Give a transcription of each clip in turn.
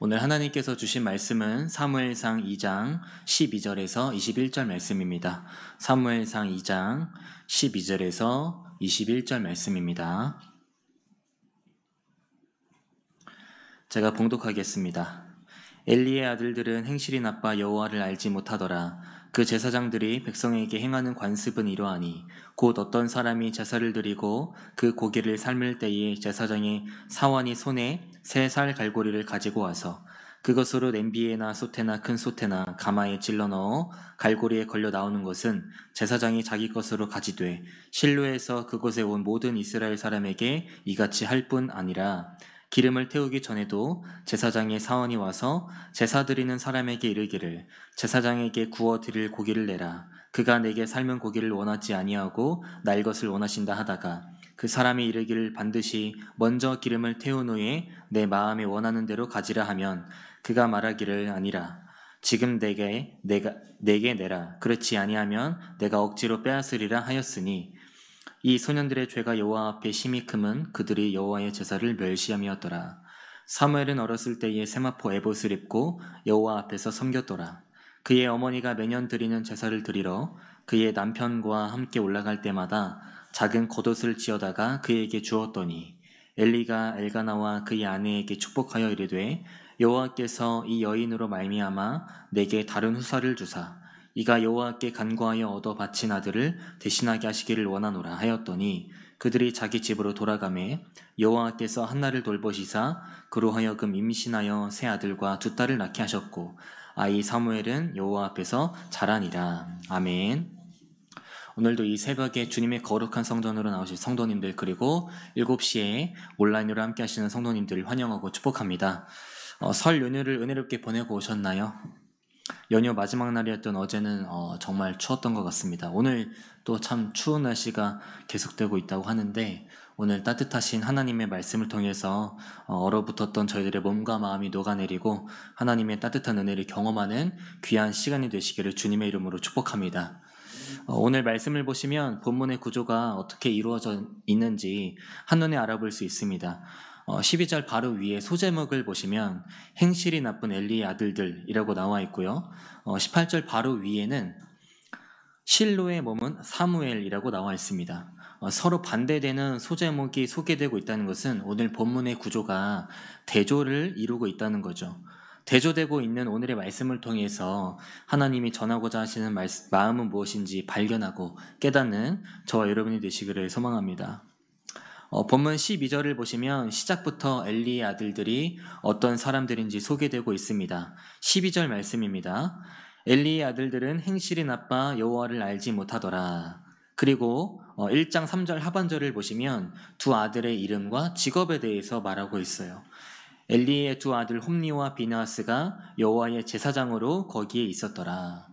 오늘 하나님께서 주신 말씀은 사무엘상 2장 12절에서 21절 말씀입니다. 사무엘상 2장 12절에서 21절 말씀입니다. 제가 봉독하겠습니다. 엘리의 아들들은 행실이 나빠 여호와를 알지 못하더라. 그 제사장들이 백성에게 행하는 관습은 이러하니 곧 어떤 사람이 제사를 드리고 그 고기를 삶을 때에 제사장의 사환이 손에 세 살 갈고리를 가지고 와서 그것으로 냄비에나 솥에나 큰 솥에나 가마에 찔러 넣어 갈고리에 걸려 나오는 것은 제사장이 자기 것으로 가지되 실로에서 그곳에 온 모든 이스라엘 사람에게 이같이 할 뿐 아니라 기름을 태우기 전에도 제사장의 사원이 와서 제사 드리는 사람에게 이르기를 제사장에게 구워 드릴 고기를 내라. 그가 내게 삶은 고기를 원하지 아니하고 날 것을 원하신다 하다가 그 사람이 이르기를 반드시 먼저 기름을 태운 후에 내 마음에 원하는 대로 가지라 하면 그가 말하기를 아니라 지금 내게 내라. 그렇지 아니하면 내가 억지로 빼앗으리라 하였으니 이 소년들의 죄가 여호와 앞에 심히 크면 그들이 여호와의 제사를 멸시함이었더라. 사무엘은 어렸을 때에 세마포 에봇을 입고 여호와 앞에서 섬겼더라. 그의 어머니가 매년 드리는 제사를 드리러 그의 남편과 함께 올라갈 때마다 작은 겉옷을 지어다가 그에게 주었더니 엘리가 엘가나와 그의 아내에게 축복하여 이르되 여호와께서 이 여인으로 말미암아 내게 다른 후사를 주사 이가 여호와께 간구하여 얻어 바친 아들을 대신하게 하시기를 원하노라 하였더니 그들이 자기 집으로 돌아가매 여호와께서 한나를 돌보시사 그로 하여금 임신하여 세 아들과 두 딸을 낳게 하셨고 아이 사무엘은 여호와 앞에서 자라니라. 아멘. 오늘도 이 새벽에 주님의 거룩한 성전으로 나오실 성도님들 그리고 7시에 온라인으로 함께 하시는 성도님들을 환영하고 축복합니다. 설 연휴를 은혜롭게 보내고 오셨나요? 연휴 마지막 날이었던 어제는 정말 추웠던 것 같습니다. 오늘 또 참 추운 날씨가 계속되고 있다고 하는데 오늘 따뜻하신 하나님의 말씀을 통해서 얼어붙었던 저희들의 몸과 마음이 녹아내리고 하나님의 따뜻한 은혜를 경험하는 귀한 시간이 되시기를 주님의 이름으로 축복합니다. 오늘 말씀을 보시면 본문의 구조가 어떻게 이루어져 있는지 한눈에 알아볼 수 있습니다. 12절 바로 위에 소제목을 보시면 행실이 나쁜 엘리의 아들들이라고 나와 있고요. 18절 바로 위에는 실로의 몸은 사무엘이라고 나와 있습니다. 서로 반대되는 소제목이 소개되고 있다는 것은 오늘 본문의 구조가 대조를 이루고 있다는 거죠. 대조되고 있는 오늘의 말씀을 통해서 하나님이 전하고자 하시는 마음은 무엇인지 발견하고 깨닫는 저와 여러분이 되시기를 소망합니다. 본문 12절을 보시면 시작부터 엘리의 아들들이 어떤 사람들인지 소개되고 있습니다. 12절 말씀입니다. 엘리의 아들들은 행실이 나빠 여호와를 알지 못하더라. 그리고 1장 3절 하반절을 보시면 두 아들의 이름과 직업에 대해서 말하고 있어요. 엘리의 두 아들 홈니와 비느하스가 여호와의 제사장으로 거기에 있었더라.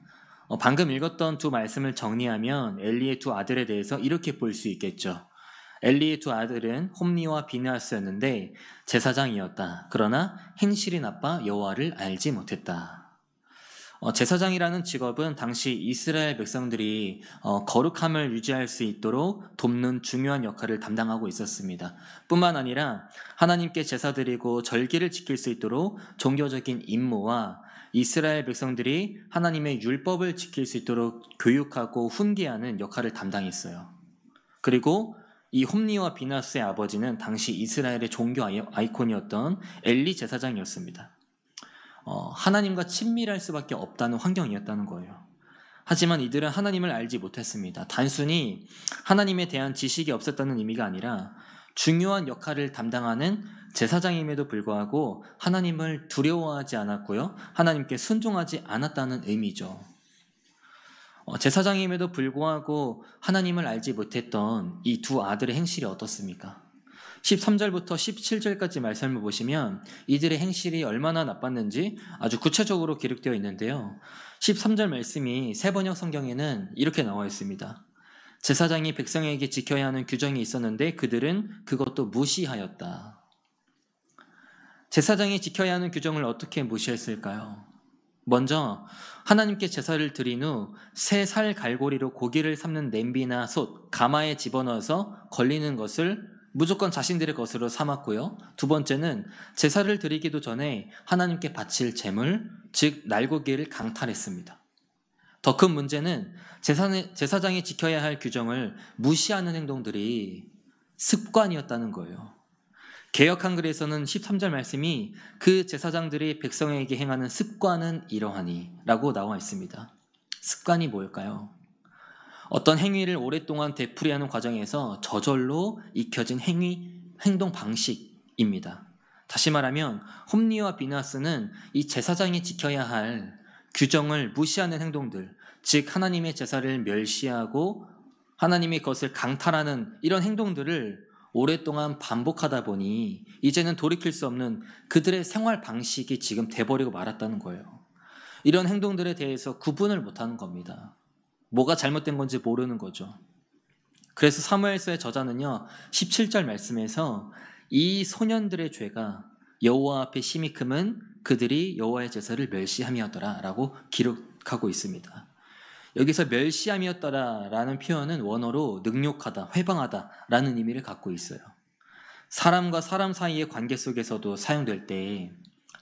방금 읽었던 두 말씀을 정리하면 엘리의 두 아들에 대해서 이렇게 볼 수 있겠죠. 엘리의 두 아들은 홈니와 비느하스였는데 제사장이었다. 그러나 행실이 나빠 여호와를 알지 못했다. 제사장이라는 직업은 당시 이스라엘 백성들이 거룩함을 유지할 수 있도록 돕는 중요한 역할을 담당하고 있었습니다. 뿐만 아니라 하나님께 제사 드리고 절기를 지킬 수 있도록 종교적인 임무와 이스라엘 백성들이 하나님의 율법을 지킬 수 있도록 교육하고 훈계하는 역할을 담당했어요. 그리고 이 홈니와 비느하스의 아버지는 당시 이스라엘의 종교 아이콘이었던 엘리 제사장이었습니다. 하나님과 친밀할 수밖에 없다는 환경이었다는 거예요. 하지만 이들은 하나님을 알지 못했습니다. 단순히 하나님에 대한 지식이 없었다는 의미가 아니라 중요한 역할을 담당하는 제사장임에도 불구하고 하나님을 두려워하지 않았고요. 하나님께 순종하지 않았다는 의미죠. 제사장임에도 불구하고 하나님을 알지 못했던 이 두 아들의 행실이 어떻습니까? 13절부터 17절까지 말씀을 보시면 이들의 행실이 얼마나 나빴는지 아주 구체적으로 기록되어 있는데요. 13절 말씀이 세번역 성경에는 이렇게 나와 있습니다. 제사장이 백성에게 지켜야 하는 규정이 있었는데 그들은 그것도 무시하였다. 제사장이 지켜야 하는 규정을 어떻게 무시했을까요? 먼저 하나님께 제사를 드린 후 세 살 갈고리로 고기를 삶는 냄비나 솥, 가마에 집어넣어서 걸리는 것을 무조건 자신들의 것으로 삼았고요. 두 번째는 제사를 드리기도 전에 하나님께 바칠 제물, 즉 날고기를 강탈했습니다. 더 큰 문제는 제사장이 지켜야 할 규정을 무시하는 행동들이 습관이었다는 거예요. 개역 한글에서는 13절 말씀이 그 제사장들이 백성에게 행하는 습관은 이러하니 라고 나와 있습니다. 습관이 뭘까요? 어떤 행위를 오랫동안 되풀이하는 과정에서 저절로 익혀진 행동 방식입니다. 다시 말하면 홈리와 비나스는 이 제사장이 지켜야 할 규정을 무시하는 행동들, 즉 하나님의 제사를 멸시하고 하나님의 것을 강탈하는 이런 행동들을 오랫동안 반복하다 보니 이제는 돌이킬 수 없는 그들의 생활 방식이 지금 돼버리고 말았다는 거예요. 이런 행동들에 대해서 구분을 못하는 겁니다. 뭐가 잘못된 건지 모르는 거죠. 그래서 사무엘서의 저자는요, 17절 말씀에서 이 소년들의 죄가 여호와 앞에 심히 크면 그들이 여호와의 제사를 멸시함이었더라 라고 기록하고 있습니다. 여기서 멸시함이었더라 라는 표현은 원어로 능욕하다, 회방하다 라는 의미를 갖고 있어요. 사람과 사람 사이의 관계 속에서도 사용될 때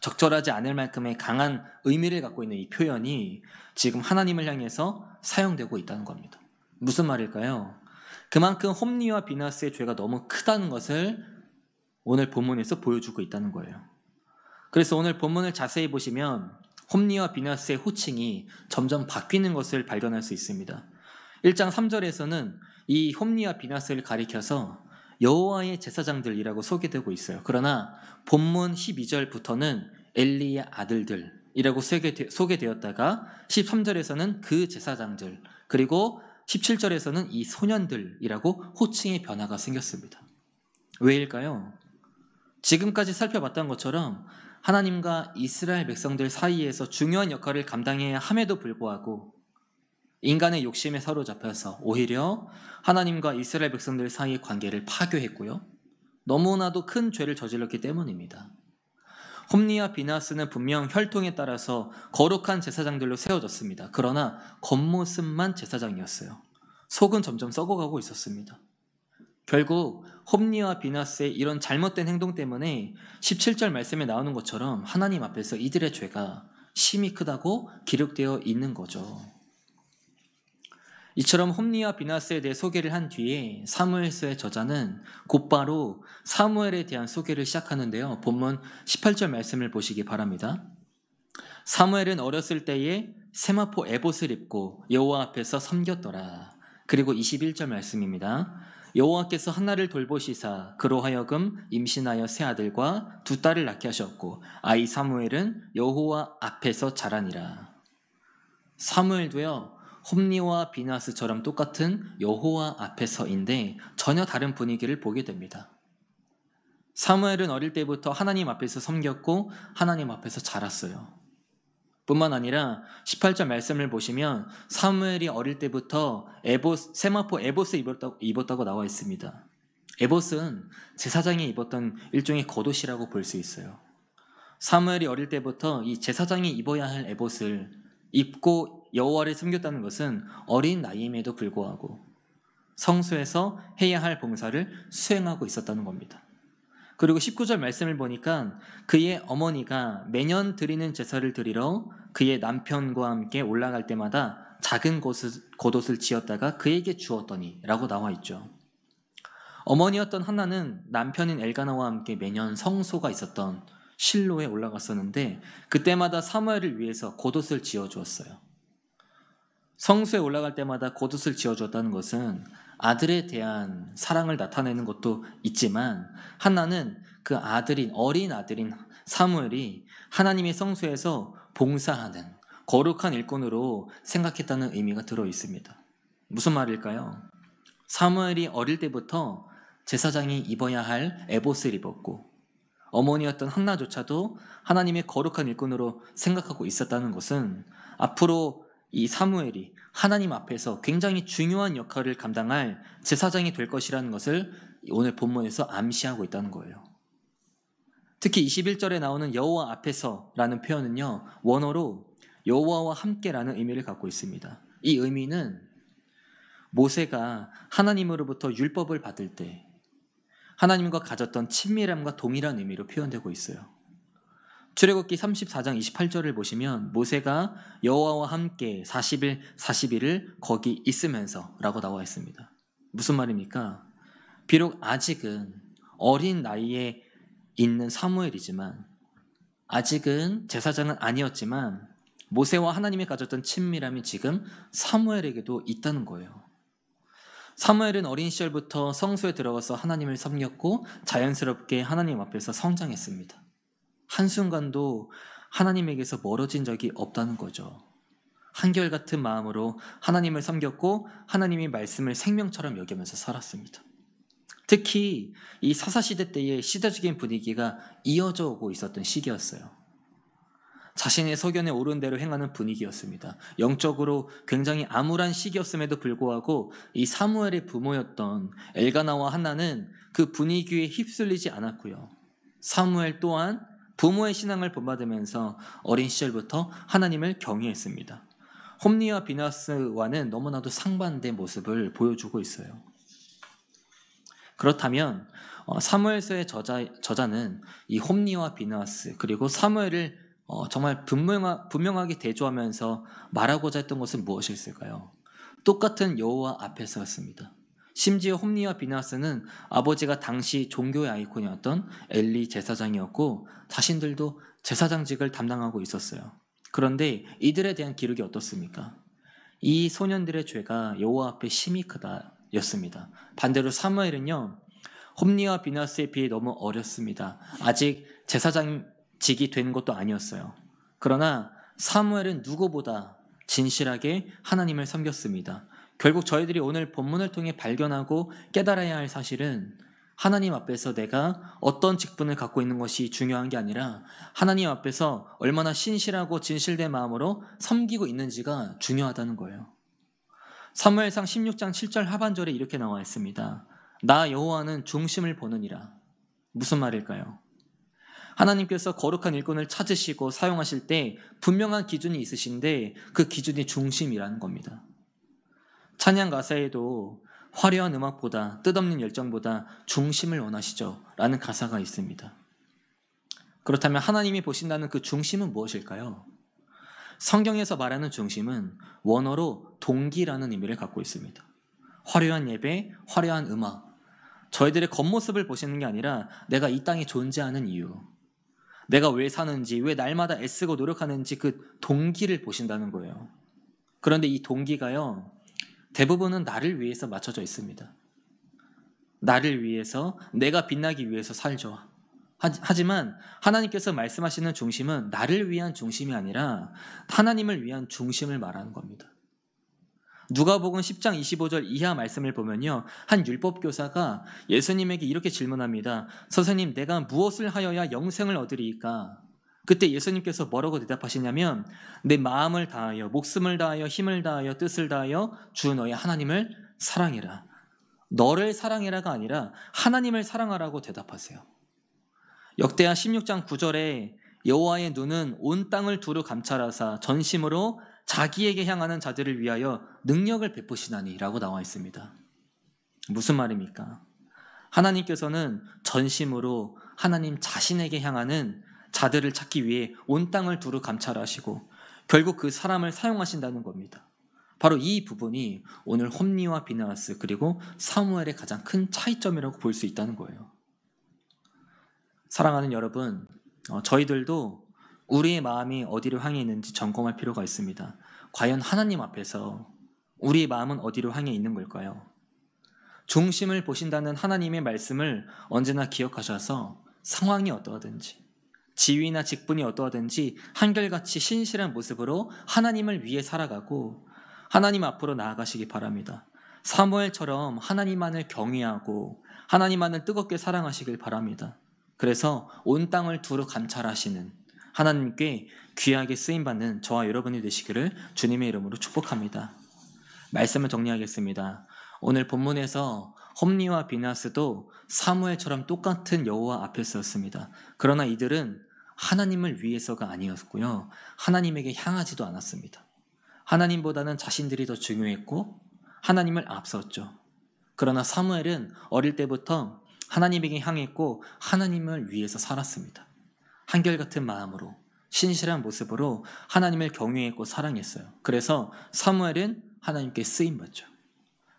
적절하지 않을 만큼의 강한 의미를 갖고 있는 이 표현이 지금 하나님을 향해서 사용되고 있다는 겁니다. 무슨 말일까요? 그만큼 홈리와 비나스의 죄가 너무 크다는 것을 오늘 본문에서 보여주고 있다는 거예요. 그래서 오늘 본문을 자세히 보시면 홈리와 비나스의 호칭이 점점 바뀌는 것을 발견할 수 있습니다. 1장 3절에서는 이 홈리와 비나스를 가리켜서 여호와의 제사장들이라고 소개되고 있어요. 그러나 본문 12절부터는 엘리의 아들들이라고 소개되었다가 13절에서는 그 제사장들, 그리고 17절에서는 이 소년들이라고 호칭의 변화가 생겼습니다. 왜일까요? 지금까지 살펴봤던 것처럼 하나님과 이스라엘 백성들 사이에서 중요한 역할을 감당해야 함에도 불구하고 인간의 욕심에 사로잡혀서 오히려 하나님과 이스라엘 백성들 사이의 관계를 파괴했고요. 너무나도 큰 죄를 저질렀기 때문입니다. 홈리와 비나스는 분명 혈통에 따라서 거룩한 제사장들로 세워졌습니다. 그러나 겉모습만 제사장이었어요. 속은 점점 썩어가고 있었습니다. 결국 홈리와 비나스의 이런 잘못된 행동 때문에 17절 말씀에 나오는 것처럼 하나님 앞에서 이들의 죄가 심히 크다고 기록되어 있는 거죠. 이처럼 홈리와 비나스에 대해 소개를 한 뒤에 사무엘서의 저자는 곧바로 사무엘에 대한 소개를 시작하는데요. 본문 18절 말씀을 보시기 바랍니다. 사무엘은 어렸을 때에 세마포 에봇을 입고 여호와 앞에서 섬겼더라. 그리고 21절 말씀입니다. 여호와께서 한나를 돌보시사 그로 하여금 임신하여 세 아들과 두 딸을 낳게 하셨고 아이 사무엘은 여호와 앞에서 자라니라. 사무엘도요, 홈리와 비나스처럼 똑같은 여호와 앞에서인데 전혀 다른 분위기를 보게 됩니다. 사무엘은 어릴 때부터 하나님 앞에서 섬겼고 하나님 앞에서 자랐어요. 뿐만 아니라 18절 말씀을 보시면 사무엘이 어릴 때부터 세마포 에봇을 입었다고 나와 있습니다. 에봇은 제사장이 입었던 일종의 겉옷이라고 볼 수 있어요. 사무엘이 어릴 때부터 이 제사장이 입어야 할 에봇을 입고 여호와를 섬겼다는 것은 어린 나이임에도 불구하고 성소에서 해야 할 봉사를 수행하고 있었다는 겁니다. 그리고 19절 말씀을 보니까 그의 어머니가 매년 드리는 제사를 드리러 그의 남편과 함께 올라갈 때마다 작은 겉옷을 지었다가 그에게 주었더니 라고 나와 있죠. 어머니였던 한나는 남편인 엘가나와 함께 매년 성소가 있었던 실로에 올라갔었는데 그때마다 사무엘을 위해서 겉옷을 지어주었어요. 성소에 올라갈 때마다 겉옷을 지어주었다는 것은 아들에 대한 사랑을 나타내는 것도 있지만 한나는 그 어린 아들인 사무엘이 하나님의 성소에서 봉사하는 거룩한 일꾼으로 생각했다는 의미가 들어 있습니다. 무슨 말일까요? 사무엘이 어릴 때부터 제사장이 입어야 할 에봇을 입었고 어머니였던 한나조차도 하나님의 거룩한 일꾼으로 생각하고 있었다는 것은 앞으로 이 사무엘이 하나님 앞에서 굉장히 중요한 역할을 감당할 제사장이 될 것이라는 것을 오늘 본문에서 암시하고 있다는 거예요. 특히 21절에 나오는 여호와 앞에서라는 표현은요, 원어로 여호와와 함께라는 의미를 갖고 있습니다. 이 의미는 모세가 하나님으로부터 율법을 받을 때 하나님과 가졌던 친밀함과 동일한 의미로 표현되고 있어요. 출애굽기 34장 28절을 보시면 모세가 여호와와 함께 40일 40일을 거기 있으면서 라고 나와 있습니다. 무슨 말입니까? 비록 아직은 어린 나이에 있는 사무엘이지만, 아직은 제사장은 아니었지만 모세와 하나님이 가졌던 친밀함이 지금 사무엘에게도 있다는 거예요. 사무엘은 어린 시절부터 성소에 들어가서 하나님을 섬겼고 자연스럽게 하나님 앞에서 성장했습니다. 한순간도 하나님에게서 멀어진 적이 없다는 거죠. 한결같은 마음으로 하나님을 섬겼고 하나님의 말씀을 생명처럼 여기면서 살았습니다. 특히 이 사사시대 때의 시대적인 분위기가 이어져 오고 있었던 시기였어요. 자신의 소견에 옳은 대로 행하는 분위기였습니다. 영적으로 굉장히 암울한 시기였음에도 불구하고 이 사무엘의 부모였던 엘가나와 한나는 그 분위기에 휩쓸리지 않았고요. 사무엘 또한 부모의 신앙을 본받으면서 어린 시절부터 하나님을 경외했습니다. 홈리와 비나스와는 너무나도 상반된 모습을 보여주고 있어요. 그렇다면 사무엘서의 저자는 이 홈리와 비나스 그리고 사무엘을 정말 분명하게 대조하면서 말하고자 했던 것은 무엇일까요? 똑같은 여호와 앞에서였습니다. 심지어 홈리와 비나스는 아버지가 당시 종교의 아이콘이었던 엘리 제사장이었고 자신들도 제사장직을 담당하고 있었어요. 그런데 이들에 대한 기록이 어떻습니까? 이 소년들의 죄가 여호와 앞에 심히 크다였습니다. 반대로 사무엘은요, 홈리와 비나스에 비해 너무 어렸습니다. 아직 제사장직이 된 것도 아니었어요. 그러나 사무엘은 누구보다 진실하게 하나님을 섬겼습니다. 결국 저희들이 오늘 본문을 통해 발견하고 깨달아야 할 사실은 하나님 앞에서 내가 어떤 직분을 갖고 있는 것이 중요한 게 아니라 하나님 앞에서 얼마나 신실하고 진실된 마음으로 섬기고 있는지가 중요하다는 거예요. 사무엘상 16장 7절 하반절에 이렇게 나와 있습니다. 나 여호와는 중심을 보느니라. 무슨 말일까요? 하나님께서 거룩한 일꾼을 찾으시고 사용하실 때 분명한 기준이 있으신데 그 기준이 중심이라는 겁니다. 찬양 가사에도 화려한 음악보다 뜻없는 열정보다 중심을 원하시죠 라는 가사가 있습니다. 그렇다면 하나님이 보신다는 그 중심은 무엇일까요? 성경에서 말하는 중심은 원어로 동기라는 의미를 갖고 있습니다. 화려한 예배, 화려한 음악, 저희들의 겉모습을 보시는 게 아니라 내가 이 땅에 존재하는 이유, 내가 왜 사는지, 왜 날마다 애쓰고 노력하는지 그 동기를 보신다는 거예요. 그런데 이 동기가요, 대부분은 나를 위해서 맞춰져 있습니다. 나를 위해서, 내가 빛나기 위해서 살죠. 하지만 하나님께서 말씀하시는 중심은 나를 위한 중심이 아니라 하나님을 위한 중심을 말하는 겁니다. 누가복음 10장 25절 이하 말씀을 보면요, 한 율법교사가 예수님에게 이렇게 질문합니다. 선생님, 내가 무엇을 하여야 영생을 얻으리이까? 그때 예수님께서 뭐라고 대답하시냐면 내 마음을 다하여, 목숨을 다하여, 힘을 다하여, 뜻을 다하여 주 너의 하나님을 사랑해라. 너를 사랑해라가 아니라 하나님을 사랑하라고 대답하세요. 역대하 16장 9절에 여호와의 눈은 온 땅을 두루 감찰하사 전심으로 자기에게 향하는 자들을 위하여 능력을 베푸시나니 라고 나와 있습니다. 무슨 말입니까? 하나님께서는 전심으로 하나님 자신에게 향하는 자들을 찾기 위해 온 땅을 두루 감찰하시고 결국 그 사람을 사용하신다는 겁니다. 바로 이 부분이 오늘 홈리와 비나스 그리고 사무엘의 가장 큰 차이점이라고 볼 수 있다는 거예요. 사랑하는 여러분, 저희들도 우리의 마음이 어디로 향해 있는지 점검할 필요가 있습니다. 과연 하나님 앞에서 우리의 마음은 어디로 향해 있는 걸까요? 중심을 보신다는 하나님의 말씀을 언제나 기억하셔서 상황이 어떠하든지, 지위나 직분이 어떠하든지 한결같이 신실한 모습으로 하나님을 위해 살아가고 하나님 앞으로 나아가시기 바랍니다. 사무엘처럼 하나님만을 경외하고 하나님만을 뜨겁게 사랑하시길 바랍니다. 그래서 온 땅을 두루 감찰하시는 하나님께 귀하게 쓰임받는 저와 여러분이 되시기를 주님의 이름으로 축복합니다. 말씀을 정리하겠습니다. 오늘 본문에서 홈리와 비나스도 사무엘처럼 똑같은 여호와 앞에 섰습니다. 그러나 이들은 하나님을 위해서가 아니었고요, 하나님에게 향하지도 않았습니다. 하나님보다는 자신들이 더 중요했고 하나님을 앞섰죠. 그러나 사무엘은 어릴 때부터 하나님에게 향했고 하나님을 위해서 살았습니다. 한결같은 마음으로 신실한 모습으로 하나님을 경외했고 사랑했어요. 그래서 사무엘은 하나님께 쓰임받죠.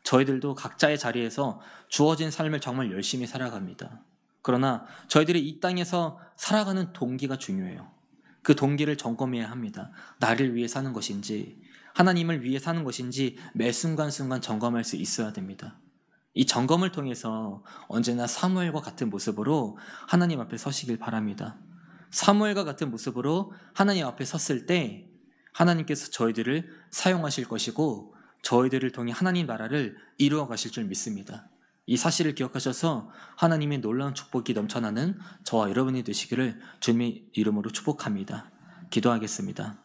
저희들도 각자의 자리에서 주어진 삶을 정말 열심히 살아갑니다. 그러나 저희들이 이 땅에서 살아가는 동기가 중요해요. 그 동기를 점검해야 합니다. 나를 위해 사는 것인지 하나님을 위해 사는 것인지 매 순간순간 점검할 수 있어야 됩니다. 이 점검을 통해서 언제나 사무엘과 같은 모습으로 하나님 앞에 서시길 바랍니다. 사무엘과 같은 모습으로 하나님 앞에 섰을 때 하나님께서 저희들을 사용하실 것이고 저희들을 통해 하나님 나라를 이루어 가실 줄 믿습니다. 이 사실을 기억하셔서 하나님의 놀라운 축복이 넘쳐나는 저와 여러분이 되시기를 주님의 이름으로 축복합니다. 기도하겠습니다.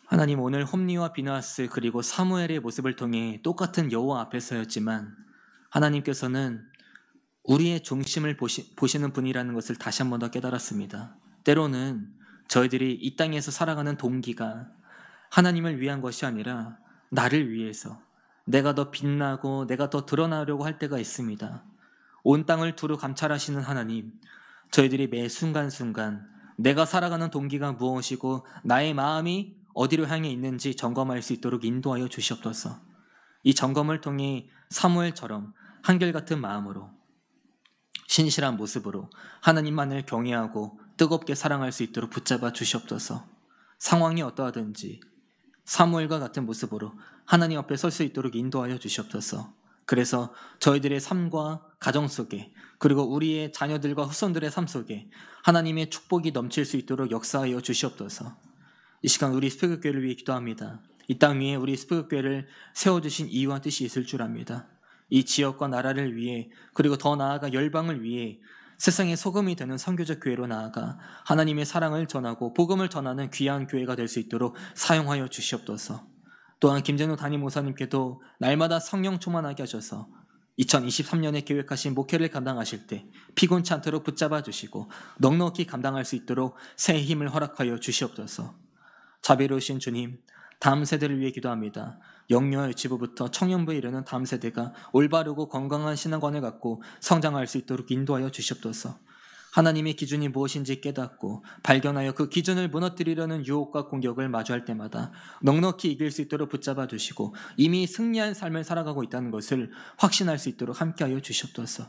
하나님, 오늘 홈리와 비나하스 그리고 사무엘의 모습을 통해 똑같은 여호와 앞에 서였지만 하나님께서는 우리의 중심을 보시는 분이라는 것을 다시 한 번 더 깨달았습니다. 때로는 저희들이 이 땅에서 살아가는 동기가 하나님을 위한 것이 아니라 나를 위해서 내가 더 빛나고 내가 더 드러나려고 할 때가 있습니다. 온 땅을 두루 감찰하시는 하나님, 저희들이 매 순간순간 내가 살아가는 동기가 무엇이고 나의 마음이 어디로 향해 있는지 점검할 수 있도록 인도하여 주시옵소서. 이 점검을 통해 사무엘처럼 한결같은 마음으로 신실한 모습으로 하나님만을 경외하고 뜨겁게 사랑할 수 있도록 붙잡아 주시옵소서. 상황이 어떠하든지 사무엘과 같은 모습으로 하나님 앞에 설 수 있도록 인도하여 주시옵소서. 그래서 저희들의 삶과 가정 속에 그리고 우리의 자녀들과 후손들의 삶 속에 하나님의 축복이 넘칠 수 있도록 역사하여 주시옵소서. 이 시간 우리 스피그교회를 위해 기도합니다. 이 땅 위에 우리 스피그교회를 세워주신 이유와 뜻이 있을 줄 압니다. 이 지역과 나라를 위해 그리고 더 나아가 열방을 위해 세상의 소금이 되는 선교적 교회로 나아가 하나님의 사랑을 전하고 복음을 전하는 귀한 교회가 될 수 있도록 사용하여 주시옵소서. 또한 김재노 담임 목사님께도 날마다 성령 충만하게 하셔서 2023년에 계획하신 목회를 감당하실 때 피곤치 않도록 붙잡아 주시고 넉넉히 감당할 수 있도록 새 힘을 허락하여 주시옵소서. 자비로우신 주님, 다음 세대를 위해 기도합니다. 영유아 유치부부터 청년부에 이르는 다음 세대가 올바르고 건강한 신앙관을 갖고 성장할 수 있도록 인도하여 주시옵소서. 하나님의 기준이 무엇인지 깨닫고 발견하여 그 기준을 무너뜨리려는 유혹과 공격을 마주할 때마다 넉넉히 이길 수 있도록 붙잡아 주시고 이미 승리한 삶을 살아가고 있다는 것을 확신할 수 있도록 함께하여 주시옵소서.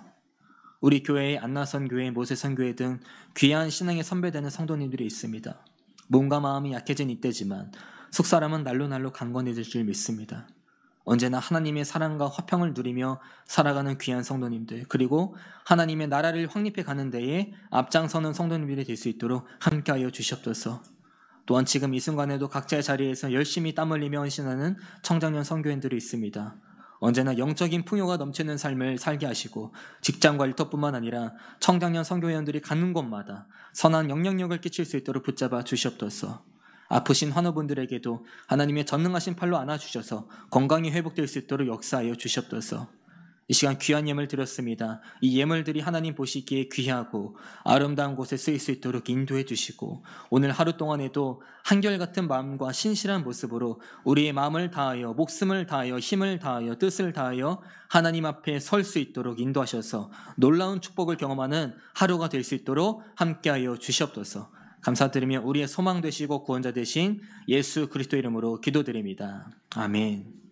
우리 교회의 안나선교회, 모세선교회 등 귀한 신앙에 선배되는 성도님들이 있습니다. 몸과 마음이 약해진 이때지만 속사람은 날로 강건해질 줄 믿습니다. 언제나 하나님의 사랑과 화평을 누리며 살아가는 귀한 성도님들, 그리고 하나님의 나라를 확립해 가는 데에 앞장서는 성도님들이 될 수 있도록 함께하여 주시옵소서. 또한 지금 이 순간에도 각자의 자리에서 열심히 땀 흘리며 헌신하는 청장년 선교인들이 있습니다. 언제나 영적인 풍요가 넘치는 삶을 살게 하시고 직장과 일터뿐만 아니라 청장년 선교회원들이 가는 곳마다 선한 영향력을 끼칠 수 있도록 붙잡아 주시옵소서. 아프신 환우분들에게도 하나님의 전능하신 팔로 안아주셔서 건강이 회복될 수 있도록 역사하여 주시옵소서. 이 시간 귀한 예물 드렸습니다. 이 예물들이 하나님 보시기에 귀하고 아름다운 곳에 쓰일 수 있도록 인도해 주시고 오늘 하루 동안에도 한결같은 마음과 신실한 모습으로 우리의 마음을 다하여 목숨을 다하여 힘을 다하여 뜻을 다하여 하나님 앞에 설 수 있도록 인도하셔서 놀라운 축복을 경험하는 하루가 될 수 있도록 함께하여 주시옵소서. 감사드리며 우리의 소망 되시고 구원자 되신 예수 그리스도 이름으로 기도드립니다. 아멘.